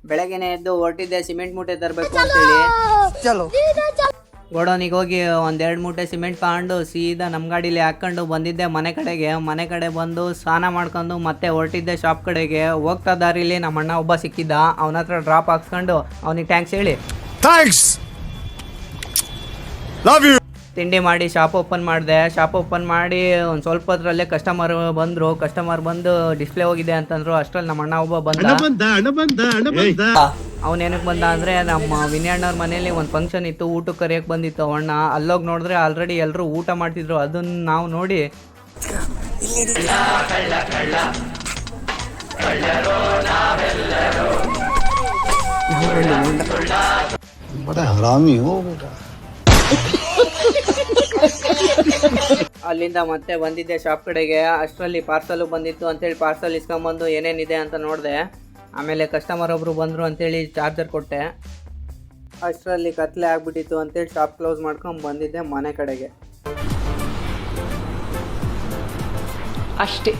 ಬೆಳಗ್ಗೆನೆ ಎದ್ದು ಹೊರಟಿದ್ದೆ ಸಿಮೆಂಟ್ ಮೂಟೆ ತರಬೇಕು ಅಂತೇಳಿ. ಚಲೋ ಗೋಡೌನಿಗೆ ಹೋಗಿ 1-2 ಮೂಟೆ ಸಿಮೆಂಟ್ ತಗೊಂಡು ಸೀದಾ ನಮ್ಮ ಗಾಡೀಲಿ ಹಾಕ್ಕೊಂಡು ಬಂದಿದ್ದೆ ಮನೆ ಕಡೆ ಬಂದು ಸ್ನಾನ ಮಾಡ್ಕೊಂಡು ಮತ್ತೆ ಹೊರಟಿದ್ದೆ ಶಾಪ್ ಕಡೆಗೆ. ಹೋಗ್ತಾ ದಾರಿಲಿ ನಮ್ಮ ಅಣ್ಣ ಒಬ್ಬ ಸಿಕ್ಕಿದ್ದ. ಅವನ ಹತ್ರ ಡ್ರಾಪ್ ಹಾಕ್ಸ್ಕೊಂಡು ಅವನಿಗೆ ಥ್ಯಾಂಕ್ಸ್ ಹೇಳಿ ತಿಂಡಿ ಮಾಡಿ ಶಾಪ್ ಓಪನ್ ಮಾಡಿದೆ. ಶಾಪ್ ಓಪನ್ ಮಾಡಿ ಒಂದು ಸ್ವಲ್ಪ ಹೊತ್ತರಲ್ಲೇ ಕಸ್ಟಮರ್ ಬಂದು ಡಿಸ್ಪ್ಲೇ ಹೋಗಿದೆ ಅಂತಂದ್ರು. ಅಷ್ಟ್ರಲ್ಲಿ ನಮ್ಮ ಅಣ್ಣ ಒಬ್ಬ ಬಂದ. ಅವನೇನಕ್ಕೆ ಬಂದ ಅಂದರೆ ನಮ್ಮ ವಿನಯಣ್ಣವ್ರ ಮನೇಲಿ ಒಂದು ಫಂಕ್ಷನ್ ಇತ್ತು, ಊಟಕ್ಕೆ ಕರೆಯೋಕೆ ಬಂದಿತ್ತು ಅಣ್ಣ. ಅಲ್ಲೋಗಿ ನೋಡಿದ್ರೆ ಆಲ್ರೆಡಿ ಎಲ್ಲರೂ ಊಟ ಮಾಡ್ತಿದ್ರು. ಅದನ್ನು ನಾವು ನೋಡಿ ಅಲ್ಲಿಂದ ಮತ್ತೆ ಬಂದಿದ್ದೆ ಶಾಪ್ ಕಡೆಗೆ. ಅಷ್ಟರಲ್ಲಿ ಪಾರ್ಸಲ್ ಬಂದಿತ್ತು ಅಂತೇಳಿ ಪಾರ್ಸಲ್ ಇಸ್ಕೊಂಬಂದು ಏನೇನಿದೆ ಅಂತ ನೋಡಿದೆ. ಆಮೇಲೆ ಕಸ್ಟಮರ್ ಒಬ್ರು ಬಂದರು ಅಂತೇಳಿ ಚಾರ್ಜರ್ ಕೊಟ್ಟೆ. ಅಷ್ಟರಲ್ಲಿ ಕತ್ಲೆ ಆಗ್ಬಿಟ್ಟಿತ್ತು ಅಂತೇಳಿ ಶಾಪ್ ಕ್ಲೋಸ್ ಮಾಡ್ಕೊಂಡು ಬಂದಿದ್ದೆ ಮನೆ ಕಡೆಗೆ. ಅಷ್ಟೇ.